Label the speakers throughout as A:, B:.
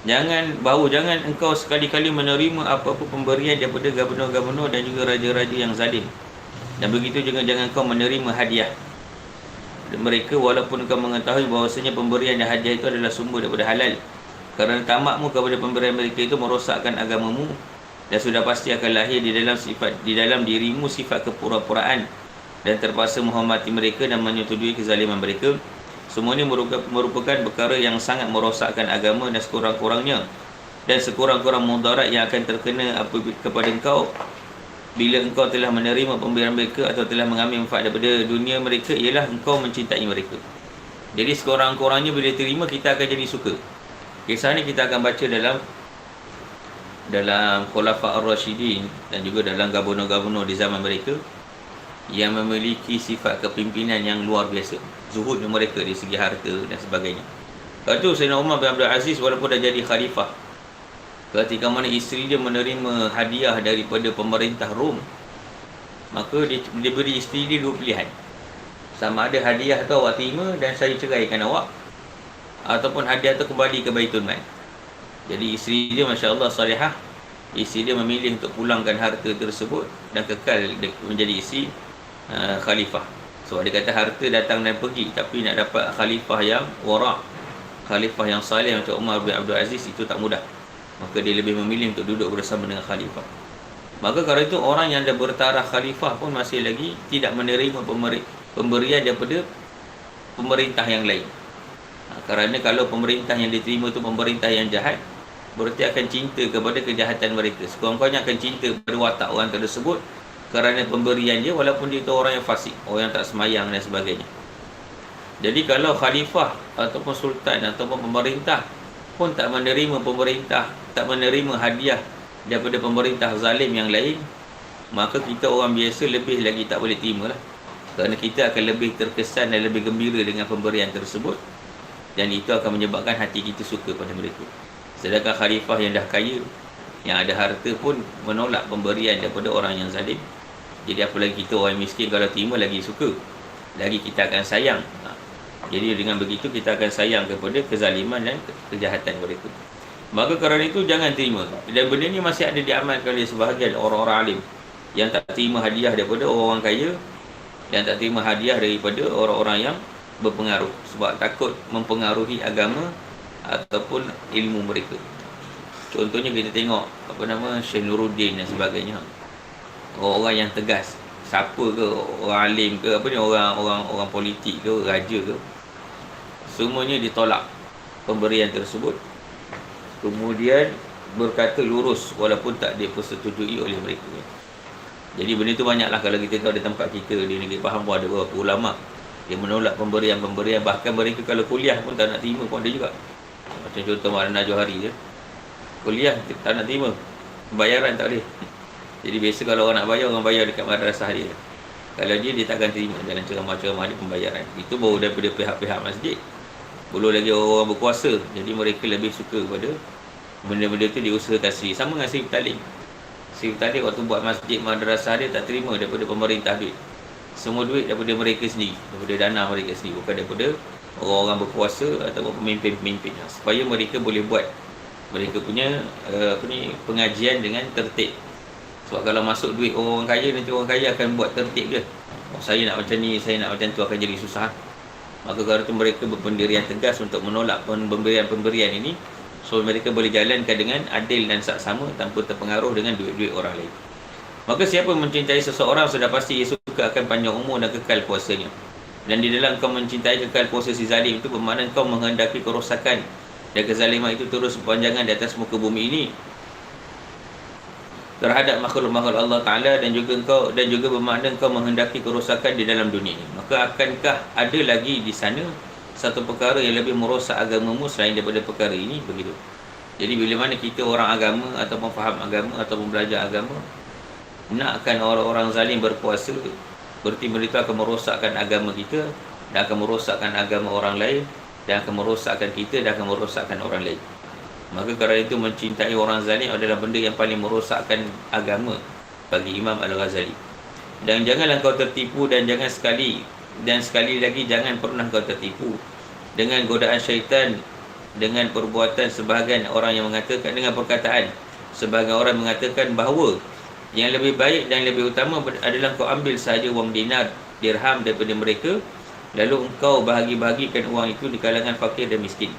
A: Jangan engkau sekali-kali menerima apa-apa pemberian daripada gubernur-gubernur dan juga raja-raja yang zalim. Dan begitu juga jangan kau menerima hadiah mereka walaupun kau mengetahui bahawasanya pemberian dan hadiah itu adalah sumber daripada halal. Kerana tamakmu kepada pemberian mereka itu merosakkan agamamu, dan sudah pasti akan lahir di dalam dirimu sifat kepura-puraan dan terpaksa menghormati mereka dan menyetujui kezaliman mereka. Semua ini merupakan perkara yang sangat merosakkan agama dan sekurang-kurang mudarat yang akan terkena kepada engkau bila engkau telah menerima pemberian mereka atau telah mengambil manfaat daripada dunia mereka, ialah engkau mencintai mereka. Jadi sekurang-kurangnya bila terima, kita akan jadi suka. Kisah ni kita akan baca dalam Khulafa Ar-Rasyidin dan juga dalam gubernur-gubernur di zaman mereka yang memiliki sifat kepimpinan yang luar biasa. Zuhudnya mereka di segi harta dan sebagainya. Lepas tu Sayyidina Umar bin Abdul Aziz walaupun dah jadi khalifah, ketika mana isteri dia menerima hadiah daripada pemerintah Rom, maka dia beri isteri dia dua pilihan. Sama ada hadiah tu awak terima dan saya ceraikan awak, ataupun hadiah tu kembali ke Baitul Mal. Jadi isteri dia Masya Allah salihah. Isteri dia memilih untuk pulangkan harta tersebut dan kekal menjadi isteri khalifah. Sebab dia kata harta datang dan pergi, tapi nak dapat khalifah yang wara', khalifah yang salih macam Umar bin Abdul Aziz, itu tak mudah. Maka dia lebih memilih untuk duduk bersama dengan khalifah. Maka kalau itu orang yang dah bertaraf khalifah pun masih lagi tidak menerima pemberian daripada pemerintah yang lain. Kerana kalau pemerintah yang diterima itu pemerintah yang jahat, berarti akan cinta kepada kejahatan mereka. Sekurang-kurangnya akan cinta kepada watak orang tersebut kerana pemberian dia, walaupun dia itu orang yang fasik, orang yang tak semayang dan sebagainya. Jadi kalau khalifah ataupun sultan ataupun pemerintah pun tak menerima hadiah daripada pemerintah zalim yang lain, maka kita orang biasa lebih lagi tak boleh terima lah. Kerana kita akan lebih terkesan dan lebih gembira dengan pemberian tersebut, dan itu akan menyebabkan hati kita suka pada mereka. Sedangkan khalifah yang dah kaya, yang ada harta pun menolak pemberian daripada orang yang zalim. Jadi apalagi kita orang miskin, kalau terima lagi suka, lagi kita akan sayang. Jadi dengan begitu kita akan sayang kepada kezaliman dan kejahatan mereka. Maka kerana itu jangan terima. Dan benda ni masih ada diamalkan oleh sebahagian orang-orang alim yang tak terima hadiah daripada orang kaya, yang tak terima hadiah daripada orang-orang yang berpengaruh, sebab takut mempengaruhi agama ataupun ilmu mereka. Contohnya kita tengok Syekh Nuruddin dan sebagainya, orang-orang yang tegas, siapa ke, orang alim ke, orang politik ke, raja ke, semuanya ditolak pemberian tersebut, kemudian berkata lurus walaupun tak dipersetujui oleh mereka. Jadi benda tu banyaklah. Kalau kita tahu di tempat kita di negeri Pahang pun ada beberapa ulama yang menolak pemberian, bahkan mereka kalau kuliah pun tak nak terima pun ada juga. Macam contoh Maulana Johari je, kuliah tak nak terima, bayaran tak boleh. Jadi biasa kalau orang nak bayar, orang bayar dekat madrasah dia. Kalau dia takkan terima dalam ceramah-ceramah dia pembayaran. Itu baru daripada pihak-pihak masjid. Belum lagi orang berkuasa. Jadi mereka lebih suka pada benda-benda tu diusahakan sendiri. Sama dengan Sri Talim. Sri Talim waktu buat masjid madrasah dia tak terima daripada pemerintah duit. Semua duit daripada mereka sendiri, daripada dana mereka sendiri, bukan daripada orang-orang berkuasa ataupun pemimpin-pemimpin. Supaya mereka boleh buat mereka punya pengajian dengan tertib. Sebab kalau masuk duit orang kaya, nanti orang kaya akan buat tertib je. Saya nak macam ni, saya nak macam tu, akan jadi susah. Maka kalau itu mereka berpendirian tegas untuk menolak pemberian ini, so mereka boleh jalankan dengan adil dan saksama tanpa terpengaruh dengan duit-duit orang lain. Maka siapa mencintai seseorang, sudah pasti ia suka akan panjang umur dan kekal kuasanya. Dan di dalam kau mencintai kekal kuasa si zalim itu, bermakna kau menghendaki kerosakan dan kezaliman itu terus berpanjangan di atas muka bumi ini terhadap makhluk-makhluk Allah Ta'ala, dan juga bermakna kau menghendaki kerosakan di dalam dunia ini. Maka akankah ada lagi di sana satu perkara yang lebih merosak agamamu selain daripada perkara ini? Begitu. Jadi bila mana kita orang agama ataupun faham agama ataupun belajar agama, nakkan orang-orang zalim berkuasa, berarti mereka akan merosakkan agama kita, dan akan merosakkan agama orang lain, dan akan merosakkan kita, dan akan merosakkan orang lain. Maka kerana itu mencintai orang zalim adalah benda yang paling merosakkan agama bagi Imam Al-Ghazali. Dan janganlah kau tertipu, dan sekali lagi jangan pernah kau tertipu dengan godaan syaitan dengan perbuatan sebahagian orang yang mengatakan, dengan perkataan sebahagian orang mengatakan bahawa yang lebih baik dan lebih utama adalah kau ambil sahaja wang dinar, dirham daripada mereka, lalu engkau bahagi-bahagikan uang itu di kalangan fakir dan miskin.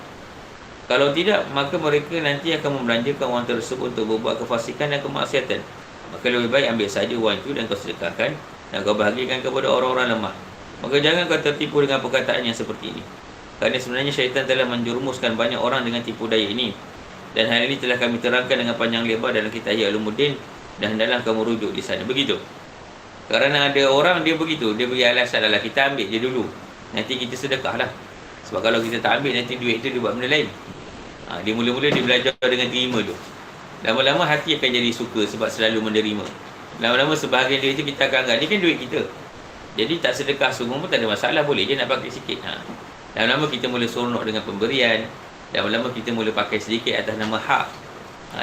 A: Kalau tidak, maka mereka nanti akan membelanjakan wang tersebut untuk berbuat kefasikan dan kemaksiatan. Maka lebih baik ambil sahaja wang itu dan kau sedekahkan dan kau bahagikan kepada orang-orang lemah. Maka jangan kau tertipu dengan perkataan yang seperti ini, kerana sebenarnya syaitan telah menjerumuskan banyak orang dengan tipu daya ini. Dan hal ini telah kami terangkan dengan panjang lebar dalam kitab Ihya Ulumuddin, dan hendaklah kamu rujuk di sana. Begitu. Kerana ada orang dia begitu, dia beri alasan, adalah kita ambil je dulu, nanti kita sedekah lah. Sebab kalau kita tak ambil, nanti duit itu dia buat benda lain. Dia mula-mula dia belajar dengan terima dulu. Lama-lama hati akan jadi suka sebab selalu menerima. Lama-lama sebahagian dia itu kita akan anggap, dia kan duit kita. Jadi tak sedekah semua pun tak ada masalah, boleh je nak pakai sikit. Lama-lama kita mula seronok dengan pemberian. Lama-lama kita mula pakai sedikit atas nama hak.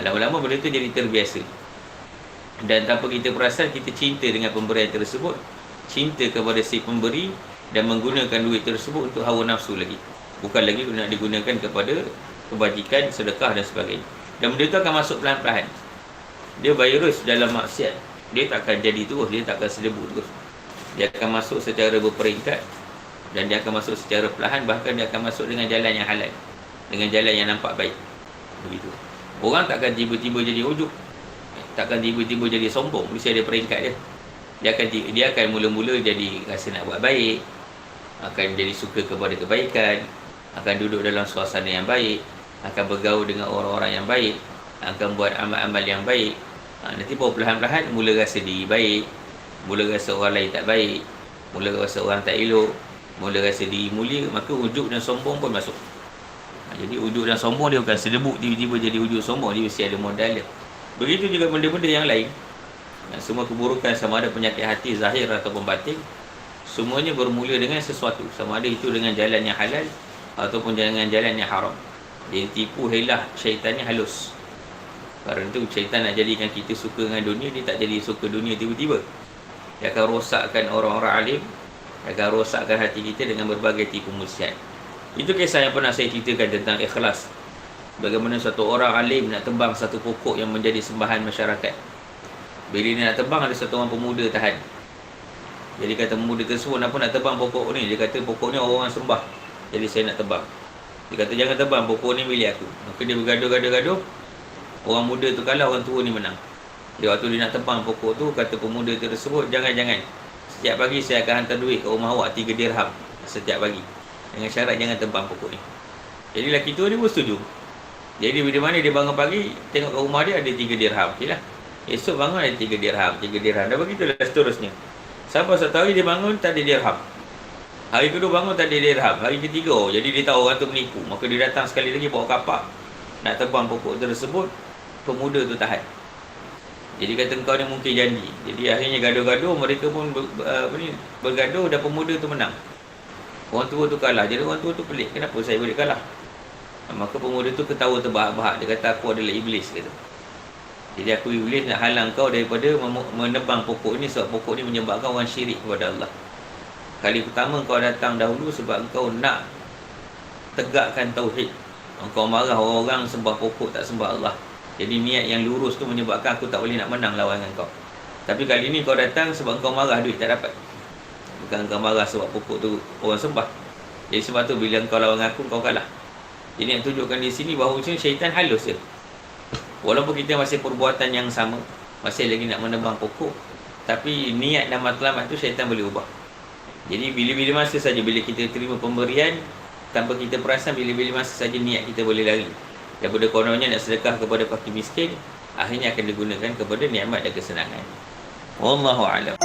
A: Lama-lama benda itu jadi terbiasa. Dan tanpa kita perasan, kita cinta dengan pemberian tersebut, cinta kepada si pemberi, dan menggunakan duit tersebut untuk hawa nafsu lagi. Bukan lagi nak digunakan kepada kebajikan, sedekah dan sebagainya. Dan benda itu akan masuk pelan-pelan. Dia virus dalam maksiat. Dia tak akan jadi terus, dia tak akan sedebut terus. Dia akan masuk secara berperingkat, dan dia akan masuk secara perlahan. Bahkan dia akan masuk dengan jalan yang halal, dengan jalan yang nampak baik. Begitu. Orang tak akan tiba-tiba jadi ujuk, takkan tiba-tiba jadi sombong. Mesti ada peringkat dia. Dia akan mula-mula jadi rasa nak buat baik, akan jadi suka kepada kebaikan, akan duduk dalam suasana yang baik, akan bergaul dengan orang-orang yang baik, akan buat amal-amal yang baik. Nanti perlahan-lahan mula rasa diri baik, mula rasa orang lain tak baik, mula rasa orang tak elok, mula rasa diri mulia, maka ujuk dan sombong pun masuk. Jadi ujuk dan sombong dia bukan sedebuk tiba-tiba jadi ujuk sombong, dia mesti ada modal dia. Begitu juga benda-benda yang lain. Semua keburukan, sama ada penyakit hati zahir ataupun batin, semuanya bermula dengan sesuatu, sama ada itu dengan jalan yang halal ataupun dengan jalan yang haram. Dia tipu helah syaitannya halus. Kerana itu syaitan nak jadikan kita suka dengan dunia, dia tak jadi suka dunia tiba-tiba. Dia akan rosakkan orang-orang alim, dia akan rosakkan hati kita dengan berbagai tipu musyiat. Itu kisah yang pernah saya ceritakan tentang ikhlas. Bagaimana satu orang alim nak tebang satu pokok yang menjadi sembahan masyarakat. Bila dia nak tebang, ada satu orang pemuda tahan. Jadi kata pemuda tersebut, kenapa nak tebang pokok ni? Dia kata pokok ni orang sembah, jadi saya nak tebang. Dia kata jangan tebang, pokok ni milik aku. Maka dia bergaduh-gaduh. Orang muda tu kalah, orang tua ni menang. Dia waktu dia nak tebang pokok tu, kata pemuda tersebut, jangan-jangan, setiap pagi saya akan hantar duit ke rumah awak 3 dirham setiap pagi, dengan syarat jangan tebang pokok ni. Jadi lelaki tu dia pun setuju. Jadi bila mana dia bangun pagi, tengok kat rumah dia ada 3 dirham. Okeylah. Esok bangun ada 3 dirham, 3 dirham. Dan begitulah seterusnya. Sampai satu hari dia bangun tak ada dirham. Hari kedua bangun tak ada dirham. Hari ketiga, jadi dia tahu orang tu menipu. Maka dia datang sekali lagi bawa kapak nak tebang pokok tersebut. Pemuda tu tahan. Jadi kata engkau ni mungkin janji. Jadi akhirnya gaduh-gaduh, mereka pun bergaduh dan pemuda tu menang. Orang tua tu kalah. Jadi orang tua tu pelik, kenapa saya boleh kalah? Maka pemuda tu ketawa terbahak-bahak. Dia kata aku adalah iblis, kata. Jadi aku iblis nak halang kau daripada menebang pokok ni, sebab pokok ni menyebabkan orang syirik kepada Allah. Kali pertama kau datang dahulu sebab kau nak tegakkan tauhid. Kau marah orang-orang sembah pokok tak sembah Allah. Jadi niat yang lurus tu menyebabkan aku tak boleh nak menang lawan dengan kau. Tapi kali ni kau datang sebab kau marah duit tak dapat. Bukan kau marah sebab pokok tu orang sembah. Jadi sebab tu bila kau lawan aku, kau kalah. Jadi nak tunjukkan di sini bahawa syaitan halus je. Walaupun kita masih perbuatan yang sama, masih lagi nak menebang pokok, tapi niat dan matlamat tu syaitan boleh ubah. Jadi bila-bila masa saja bila kita terima pemberian, tanpa kita perasan, bila-bila masa saja niat kita boleh lari. Daripada kononnya nak sedekah kepada fakir miskin, akhirnya akan digunakan kepada nikmat dan kesenangan. Wallahu a'lam.